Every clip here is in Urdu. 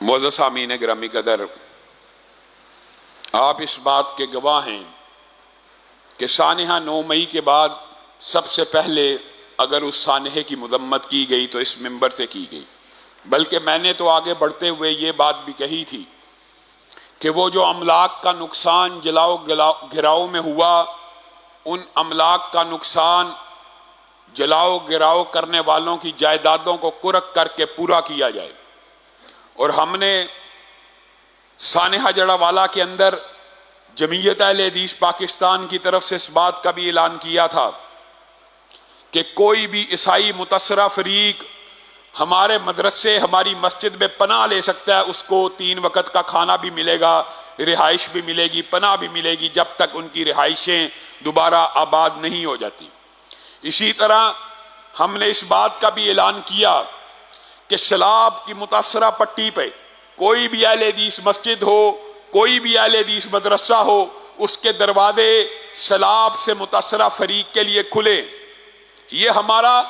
معزز سامعین گرامی قدر، آپ اس بات کے گواہ ہیں کہ سانحہ 9 مئی کے بعد سب سے پہلے اگر اس سانحے کی مذمت کی گئی تو اس منبر سے کی گئی، بلکہ میں نے تو آگے بڑھتے ہوئے یہ بات بھی کہی تھی کہ وہ جو املاک کا نقصان جلاؤ گراؤ میں ہوا، ان املاک کا نقصان جلاؤ گراؤ کرنے والوں کی جائیدادوں کو قرق کر کے پورا کیا جائے۔ اور ہم نے سانحہ جڑاوالا کے اندر جمعیت اہل حدیث پاکستان کی طرف سے اس بات کا بھی اعلان کیا تھا کہ کوئی بھی عیسائی متاثرہ فریق ہمارے مدرسے ہماری مسجد میں پناہ لے سکتا ہے، اس کو 3 وقت کا کھانا بھی ملے گا، رہائش بھی ملے گی، پناہ بھی ملے گی، جب تک ان کی رہائشیں دوبارہ آباد نہیں ہو جاتی۔ اسی طرح ہم نے اس بات کا بھی اعلان کیا کہ سیلاب کی متاثرہ پٹی پہ کوئی بھی اہل حدیث مسجد ہو، کوئی بھی اہل حدیث مدرسہ ہو، اس کے دروازے سیلاب سے متاثرہ فریق کے لیے کھلے۔ یہ ہمارا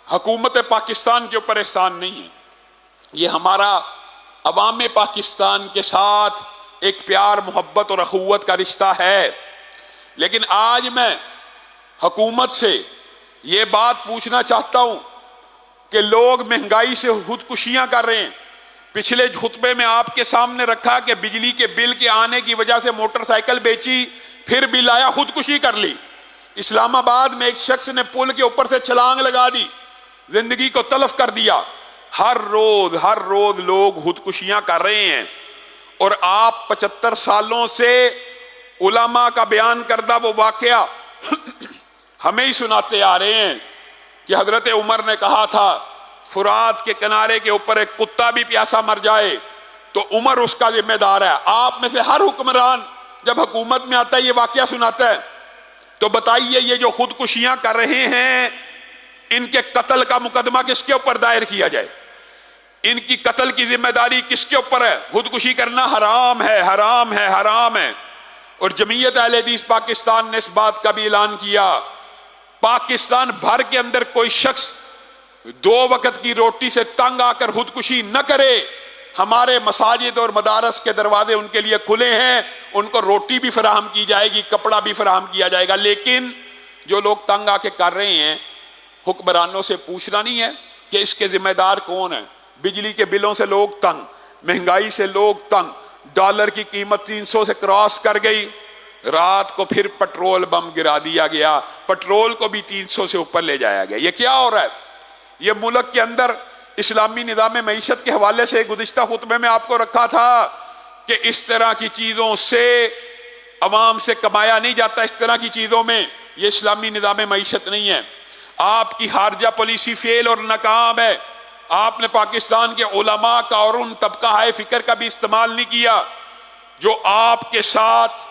حکومت پاکستان کے اوپر احسان نہیں ہے، یہ ہمارا عوام پاکستان کے ساتھ ایک پیار محبت اور اخوت کا رشتہ ہے۔ لیکن آج میں حکومت سے یہ بات پوچھنا چاہتا ہوں کہ لوگ مہنگائی سے خودکشیاں کر رہے ہیں۔ پچھلے خطبے میں آپ کے سامنے رکھا کہ بجلی کے بل کے آنے کی وجہ سے موٹر سائیکل بیچی، پھر بل آیا خودکشی کر لی۔ اسلام آباد میں ایک شخص نے پل کے اوپر سے چھلانگ لگا دی، زندگی کو تلف کر دیا۔ ہر روز لوگ خودکشیاں کر رہے ہیں، اور آپ 75 سالوں سے علماء کا بیان کردہ وہ واقعہ ہمیں ہی سناتے آ رہے ہیں کہ حضرت عمر نے کہا تھا فرات کے کنارے کے اوپر ایک کتا بھی پیاسا مر جائے تو عمر اس کا ذمہ دار ہے۔ آپ میں سے ہر حکمران جب حکومت میں آتا ہے یہ واقعہ سناتا ہے۔ تو بتائیے یہ جو خودکشیاں کر رہے ہیں، ان کے قتل کا مقدمہ کس کے اوپر دائر کیا جائے؟ ان کی قتل کی ذمہ داری کس کے اوپر ہے؟ خودکشی کرنا حرام ہے، حرام ہے، حرام ہے۔ اور جمعیت اہل حدیث پاکستان نے اس بات کا بھی اعلان کیا، پاکستان بھر کے اندر کوئی شخص 2 وقت کی روٹی سے تنگ آ کر خودکشی نہ کرے۔ ہمارے مساجد اور مدارس کے دروازے ان کے لیے کھلے ہیں، ان کو روٹی بھی فراہم کی جائے گی، کپڑا بھی فراہم کیا جائے گا۔ لیکن جو لوگ تنگ آ کے کر رہے ہیں، حکمرانوں سے پوچھنا نہیں ہے کہ اس کے ذمہ دار کون ہیں؟ بجلی کے بلوں سے لوگ تنگ، مہنگائی سے لوگ تنگ، ڈالر کی قیمت 300 سے کراس کر گئی، رات کو پھر پٹرول بم گرا دیا گیا، پٹرول کو بھی 300 سے اوپر لے جایا گیا۔ یہ کیا ہو رہا ہے؟ یہ ملک کے اندر اسلامی نظام معیشت کے حوالے سے گزشتہ خطبے میں آپ کو رکھا تھا کہ اس طرح کی چیزوں سے عوام سے کمایا نہیں جاتا، اس طرح کی چیزوں میں یہ اسلامی نظام معیشت نہیں ہے۔ آپ کی خارجہ پالیسی فیل اور ناکام ہے۔ آپ نے پاکستان کے علماء کا اور ان طبقہ ہائے فکر کا بھی استعمال نہیں کیا جو آپ کے ساتھ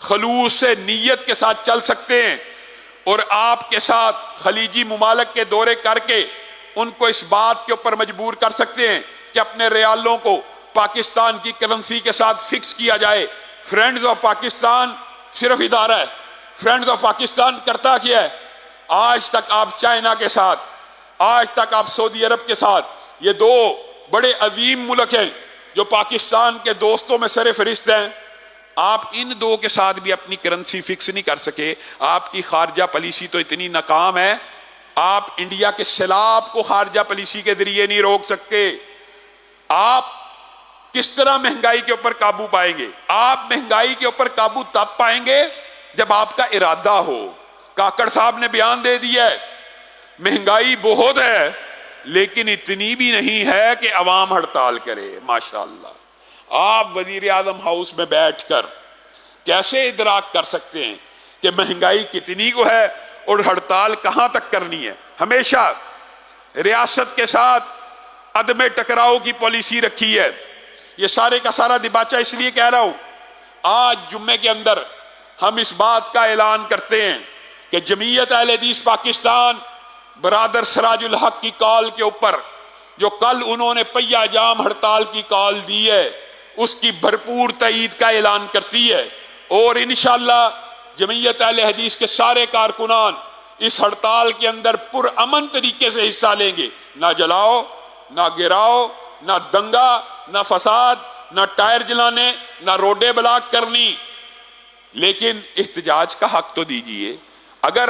خلوص سے نیت کے ساتھ چل سکتے ہیں، اور آپ کے ساتھ خلیجی ممالک کے دورے کر کے ان کو اس بات کے اوپر مجبور کر سکتے ہیں کہ اپنے ریالوں کو پاکستان کی کرنسی کے ساتھ فکس کیا جائے۔ فرینڈز آف پاکستان صرف ادارہ ہے، فرینڈز آف پاکستان کرتا کیا ہے؟ آج تک آپ چائنا کے ساتھ، آج تک آپ سعودی عرب کے ساتھ، یہ 2 بڑے عظیم ملک ہیں جو پاکستان کے دوستوں میں سر فہرست ہیں، آپ ان 2 کے ساتھ بھی اپنی کرنسی فکس نہیں کر سکے۔ آپ کی خارجہ پالیسی تو اتنی ناکام ہے، آپ انڈیا کے سیلاب کو خارجہ پالیسی کے ذریعے نہیں روک سکتے۔ آپ کس طرح مہنگائی کے اوپر قابو پائیں گے؟ آپ مہنگائی کے اوپر قابو تب پائیں گے جب آپ کا ارادہ ہو۔ کاکڑ صاحب نے بیان دے دیا ہے، مہنگائی بہت ہے لیکن اتنی بھی نہیں ہے کہ عوام ہڑتال کرے۔ ماشاءاللہ، آپ وزیر اعظم ہاؤس میں بیٹھ کر کیسے ادراک کر سکتے ہیں کہ مہنگائی کتنی کو ہے اور ہڑتال کہاں تک کرنی ہے؟ ہمیشہ ریاست کے ساتھ عدم ٹکراؤ کی پالیسی رکھی ہے۔ یہ سارے کا سارا دباچہ اس لیے کہہ رہا ہوں، آج جمعے کے اندر ہم اس بات کا اعلان کرتے ہیں کہ جمعیت اہل حدیث پاکستان برادر سراج الحق کی کال کے اوپر جو کل انہوں نے پہیہ جام ہڑتال کی کال دی ہے، اس کی بھرپور تائید کا اعلان کرتی ہے، اور انشاءاللہ جمعیت اہل حدیث کے سارے کارکنان اس ہڑتال کے اندر پرامن طریقے سے حصہ لیں گے۔ نہ جلاؤ، نہ گراؤ، نہ دنگا، نہ فساد، نہ ٹائر جلانے، نہ روڈیں بلاک کرنی، لیکن احتجاج کا حق تو دیجئے۔ اگر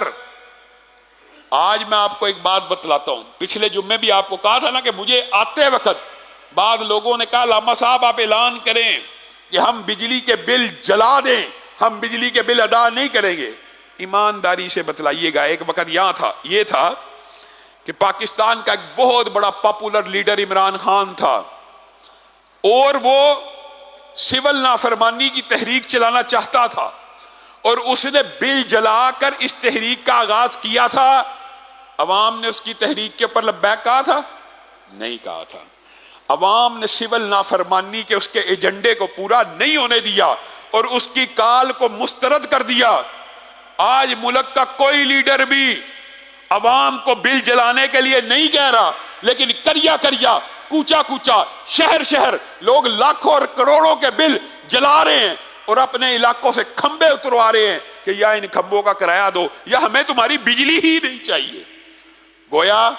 آج میں آپ کو ایک بات بتلاتا ہوں، پچھلے جمعے بھی آپ کو کہا تھا نا کہ مجھے آتے وقت بعض لوگوں نے کہا علامہ صاحب آپ اعلان کریں کہ ہم بجلی کے بل جلا دیں، ہم بجلی کے بل ادا نہیں کریں گے۔ ایمانداری سے بتلائیے گا، ایک وقت یہ تھا کہ پاکستان کا ایک بہت بڑا پاپولر لیڈر عمران خان تھا، اور وہ سول نافرمانی کی تحریک چلانا چاہتا تھا، اور اس نے بل جلا کر اس تحریک کا آغاز کیا تھا۔ عوام نے اس کی تحریک کے اوپر لبیک کہا تھا؟ نہیں کہا تھا۔ عوام نے سول نافرمانی کے اس کے ایجنڈے کو پورا نہیں ہونے دیا اور اس کی کال کو مسترد کر دیا۔ آج ملک کا کوئی لیڈر بھی عوام کو بل جلانے کے لیے نہیں کہہ رہا، لیکن کریا کوچا کوچا شہر شہر لوگ لاکھوں اور کروڑوں کے بل جلا رہے ہیں اور اپنے علاقوں سے کھمبے اتروا رہے ہیں کہ یا ان کھمبوں کا کرایہ دو یا ہمیں تمہاری بجلی ہی نہیں چاہیے۔ گویا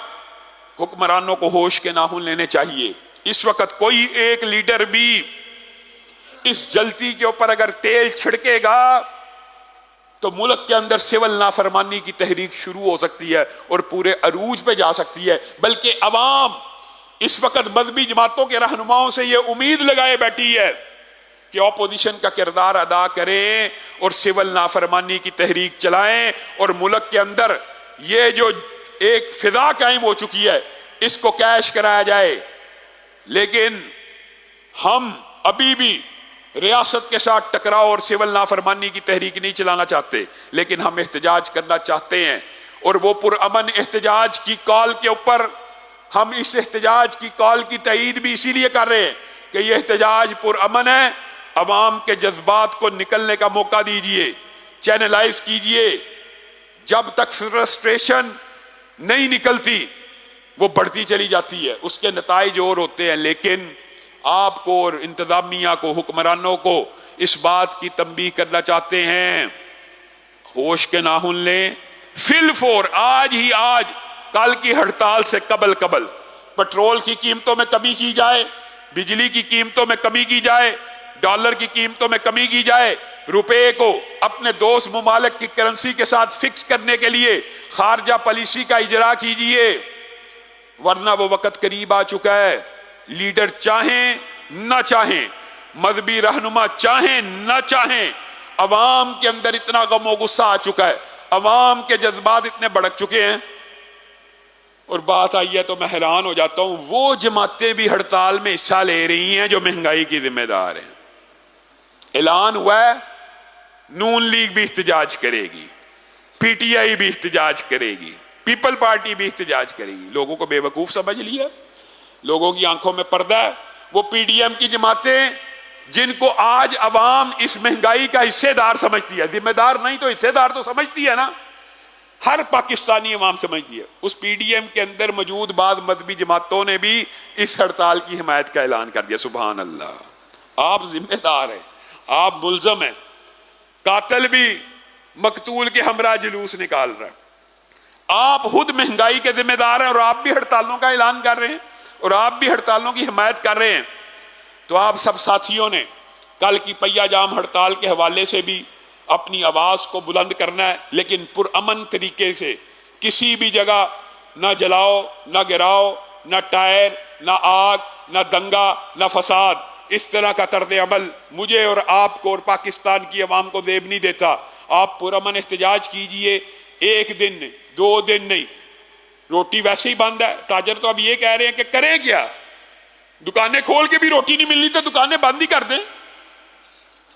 حکمرانوں کو ہوش کے ناخن لینے چاہیے۔ اس وقت کوئی ایک لیڈر بھی اس جلتی کے اوپر اگر تیل چھڑکے گا تو ملک کے اندر سول نافرمانی کی تحریک شروع ہو سکتی ہے اور پورے عروج پہ جا سکتی ہے۔ بلکہ عوام اس وقت مذہبی جماعتوں کے رہنماؤں سے یہ امید لگائے بیٹھی ہے کہ اپوزیشن کا کردار ادا کریں اور سول نافرمانی کی تحریک چلائیں، اور ملک کے اندر یہ جو ایک فضا قائم ہو چکی ہے اس کو کیش کرایا جائے۔ لیکن ہم ابھی بھی ریاست کے ساتھ ٹکراؤ اور سول نافرمانی کی تحریک نہیں چلانا چاہتے، لیکن ہم احتجاج کرنا چاہتے ہیں، اور وہ پرامن احتجاج کی کال کے اوپر ہم اس احتجاج کی کال کی تائید بھی اسی لیے کر رہے ہیں کہ یہ احتجاج پرامن ہے۔ عوام کے جذبات کو نکلنے کا موقع دیجئے، چینلائز کیجئے۔ جب تک فرسٹریشن نہیں نکلتی وہ بڑھتی چلی جاتی ہے، اس کے نتائج اور ہوتے ہیں۔ لیکن آپ کو اور انتظامیہ کو، حکمرانوں کو اس بات کی تنبیہ کرنا چاہتے ہیں، ہوش کے ناخن لیں۔ فی الفور آج ہی آج، کل کی ہڑتال سے قبل پٹرول کی قیمتوں میں کمی کی جائے، بجلی کی قیمتوں میں کمی کی جائے، ڈالر کی قیمتوں میں کمی کی جائے، روپے کو اپنے دوست ممالک کی کرنسی کے ساتھ فکس کرنے کے لیے خارجہ پالیسی کا اجرا کیجئے، ورنہ وہ وقت قریب آ چکا ہے۔ لیڈر چاہیں نہ چاہیں، مذہبی رہنما چاہیں نہ چاہیں، عوام کے اندر اتنا غم و غصہ آ چکا ہے، عوام کے جذبات اتنے بڑک چکے ہیں۔ اور بات آئی ہے تو میں حیران ہو جاتا ہوں، وہ جماعتیں بھی ہڑتال میں حصہ لے رہی ہیں جو مہنگائی کی ذمہ دار ہیں۔ اعلان ہوا ہے نون لیگ بھی احتجاج کرے گی، پی ٹی آئی بھی احتجاج کرے گی، پیپل پارٹی بھی احتجاج کرے گی۔ لوگوں کو بے وقوف سمجھ لیا، لوگوں کی آنکھوں میں پردہ ہے۔ وہ پی ڈی ایم کی جماعتیں جن کو آج عوام اس مہنگائی کا حصے دار سمجھتی ہے، ذمہ دار نہیں تو حصے دار تو سمجھتی ہے نا، ہر پاکستانی عوام سمجھتی ہے، اس پی ڈی ایم کے اندر موجود بعض مذہبی جماعتوں نے بھی اس ہڑتال کی حمایت کا اعلان کر دیا۔ سبحان اللہ، آپ ذمہ دار ہیں، آپ ملزم ہیں۔ قاتل بھی مقتول کے ہمراہ جلوس نکال رہا ہے، آپ خود مہنگائی کے ذمہ دار ہیں اور آپ بھی ہڑتالوں کا اعلان کر رہے ہیں اور آپ بھی ہڑتالوں کی حمایت کر رہے ہیں۔ تو آپ سب ساتھیوں نے کل کی پہیا جام ہڑتال کے حوالے سے بھی اپنی آواز کو بلند کرنا ہے، لیکن پرامن طریقے سے، کسی بھی جگہ نہ جلاؤ، نہ گراؤ، نہ ٹائر، نہ آگ، نہ دنگا، نہ فساد۔ اس طرح کا طرز عمل مجھے اور آپ کو اور پاکستان کی عوام کو زیب نہیں دیتا۔ آپ پرامن احتجاج کیجئے، ایک دن نہیں، 2 دن نہیں، روٹی ویسے ہی بند ہے۔ تاجر تو اب یہ کہہ رہے ہیں کہ کریں کیا، دکانیں کھول کے بھی روٹی نہیں ملنی تو دکانیں بند ہی کر دیں۔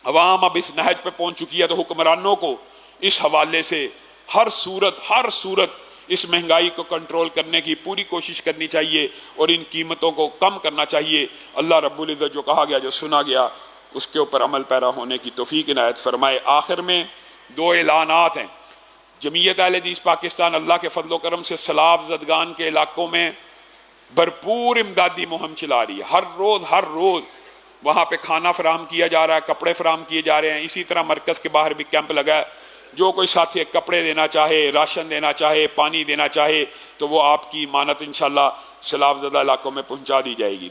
عوام اب اس نہج پہ پہنچ چکی ہے، تو حکمرانوں کو اس حوالے سے ہر صورت اس مہنگائی کو کنٹرول کرنے کی پوری کوشش کرنی چاہیے اور ان قیمتوں کو کم کرنا چاہیے۔ اللہ رب العزت جو کہا گیا، جو سنا گیا، اس کے اوپر عمل پیرا ہونے کی توفیق عنایت فرمائے۔ آخر میں 2 اعلانات ہیں۔ جمعیت اہل حدیث پاکستان اللہ کے فضل و کرم سے سیلاب زدگان کے علاقوں میں بھرپور امدادی مہم چلا رہی ہے۔ ہر روز وہاں پہ کھانا فراہم کیا جا رہا ہے، کپڑے فراہم کیے جا رہے ہیں۔ اسی طرح مرکز کے باہر بھی کیمپ لگا ہے، جو کوئی ساتھی کپڑے دینا چاہے، راشن دینا چاہے، پانی دینا چاہے تو وہ آپ کی امانت انشاءاللہ سیلاب زدہ علاقوں میں پہنچا دی جائے گی۔